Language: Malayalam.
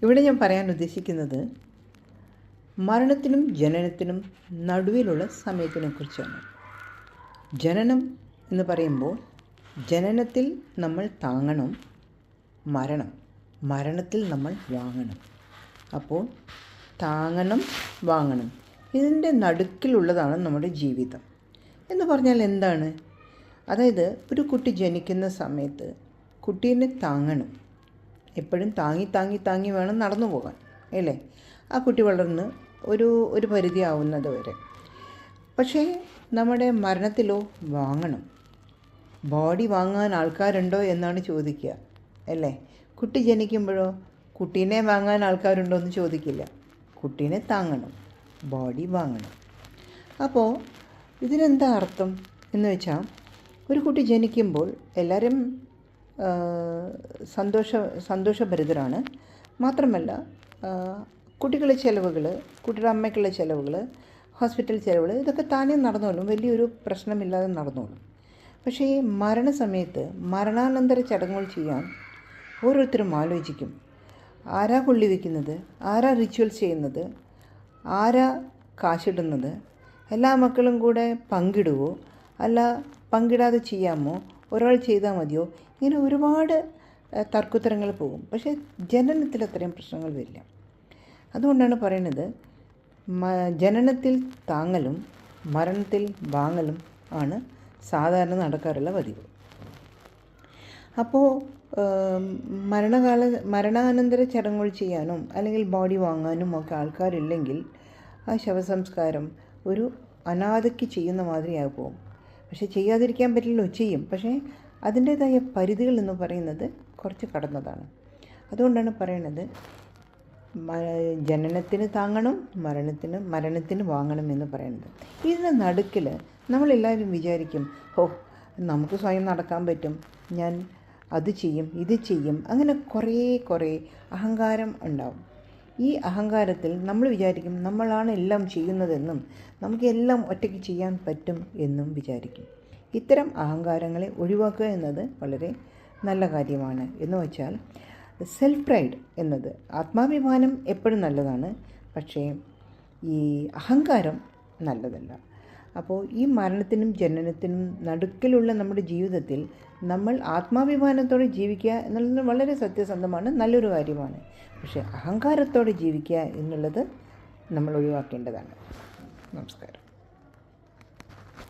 ഇവിടെ ഞാൻ പറയാൻ ഉദ്ദേശിക്കുന്നത് മരണത്തിനും ജനനത്തിനും നടുവിലുള്ള സമയത്തിനെക്കുറിച്ചാണ്. ജനനം എന്ന് പറയുമ്പോൾ ജനനത്തിൽ നമ്മൾ താങ്ങണം, മരണത്തിൽ നമ്മൾ വാങ്ങണം. അപ്പോൾ താങ്ങണം, വാങ്ങണം, ഇതിൻ്റെ നടുക്കിലുള്ളതാണ് നമ്മുടെ ജീവിതം എന്ന് പറഞ്ഞാൽ എന്താണ്? അതായത് ഒരു കുട്ടി ജനിക്കുന്ന സമയത്ത് കുട്ടീനെ താങ്ങണം, എപ്പോഴും താങ്ങി വേണം നടന്നു പോകാൻ, അല്ലേ? ആ കുട്ടി വളർന്ന് ഒരു പരിധി ആവുന്നത് വരെ. പക്ഷേ നമ്മുടെ മരണത്തിലോ വാങ്ങണം. ബോഡി വാങ്ങാൻ ആൾക്കാരുണ്ടോ എന്നാണ് ചോദിക്കുക, അല്ലേ? കുട്ടി ജനിക്കുമ്പോഴോ കുട്ടീനെ വാങ്ങാൻ ആൾക്കാരുണ്ടോ എന്ന് ചോദിക്കില്ല. കുട്ടീനെ താങ്ങണം, ബോഡി വാങ്ങണം. അപ്പോൾ ഇതിനെന്താ അർത്ഥം എന്ന് വെച്ചാൽ, ഒരു കുട്ടി ജനിക്കുമ്പോൾ എല്ലാവരും സന്തോഷഭരിതരാണ്. മാത്രമല്ല കുട്ടികളുടെ ചിലവുകൾ, കുട്ടിയുടെ അമ്മയ്ക്കുള്ള ചിലവുകൾ, ഹോസ്പിറ്റൽ ചിലവുകൾ, ഇതൊക്കെ താനേ നടന്നോളും, വലിയൊരു പ്രശ്നമില്ലാതെ നടന്നോളും. പക്ഷേ ഈ മരണസമയത്ത് മരണാനന്തര ചടങ്ങുകൾ ചെയ്യാൻ ഓരോരുത്തരും ആലോചിക്കും. ആരാ കൊള്ളി വയ്ക്കുന്നത്, ആരാ റിച്വൽസ് ചെയ്യുന്നത്, ആരാ കാശിടുന്നത്, എല്ലാ മക്കളും കൂടെ പങ്കിടുവോ, അല്ല പങ്കിടാതെ ചെയ്യാമോ, ഒരാൾ ചെയ്താൽ മതിയോ, ഇങ്ങനെ ഒരുപാട് തർക്കുത്തരങ്ങൾ പോകും. പക്ഷേ ജനനത്തിൽ അത്രയും പ്രശ്നങ്ങൾ വരില്ല. അതുകൊണ്ടാണ് പറയുന്നത് ജനനത്തിൽ താങ്ങലും മരണത്തിൽ വാങ്ങലും ആണ് സാധാരണ നടക്കാറുള്ള പതിവ്. അപ്പോൾ മരണാനന്തര ചടങ്ങുകൾ ചെയ്യാനും അല്ലെങ്കിൽ ബോഡി വാങ്ങാനും ഒക്കെ ആൾക്കാരില്ലെങ്കിൽ ആ ശവസംസ്കാരം ഒരു അനാഥയ്ക്ക് ചെയ്യുന്ന മാതിരിയായി പോകും. പക്ഷേ ചെയ്യാതിരിക്കാൻ പറ്റില്ലല്ലോ, ചെയ്യും. പക്ഷേ അതിൻ്റേതായ പരിധികൾ എന്ന് പറയുന്നത് കുറച്ച് കടന്നതാണ്. അതുകൊണ്ടാണ് പറയുന്നത് ജനനത്തിന് താങ്ങണം, മരണത്തിന് വാങ്ങണം എന്ന് പറയുന്നത്. ഇതിന് നടുക്കിൽ നമ്മളെല്ലാവരും വിചാരിക്കും, നമുക്ക് സ്വയം നടക്കാൻ പറ്റും, ഞാൻ അത് ചെയ്യും, ഇത് ചെയ്യും, അങ്ങനെ കുറേ അഹങ്കാരം ഉണ്ടാവും. ഈ അഹങ്കാരത്തിൽ നമ്മൾ വിചാരിക്കും നമ്മളാണ് എല്ലാം ചെയ്യുന്നതെന്നും നമുക്ക് എല്ലാം ഒറ്റയ്ക്ക് ചെയ്യാൻ പറ്റും എന്നും വിചാരിക്കും. ഇത്തരം അഹങ്കാരങ്ങളെ ഒഴിവാക്കുക എന്നത് വളരെ നല്ല കാര്യമാണ്. എന്ന് വെച്ചാൽ സെൽഫ് പ്രൈഡ് എന്നത്, ആത്മാഭിമാനം എപ്പോഴും നല്ലതാണ്, പക്ഷേ ഈ അഹങ്കാരം നല്ലതല്ല. അപ്പോൾ ഈ മരണത്തിനും ജനനത്തിനും നടുക്കിലുള്ള നമ്മുടെ ജീവിതത്തിൽ നമ്മൾ ആത്മാഭിമാനത്തോടെ ജീവിക്കുക എന്നുള്ളത് വളരെ സത്യസന്ധമാണ്, നല്ലൊരു കാര്യമാണ്. പക്ഷേ അഹങ്കാരത്തോടെ ജീവിക്കുക എന്നുള്ളത് നമ്മൾ ഒഴിവാക്കേണ്ടതാണ്. നമസ്കാരം.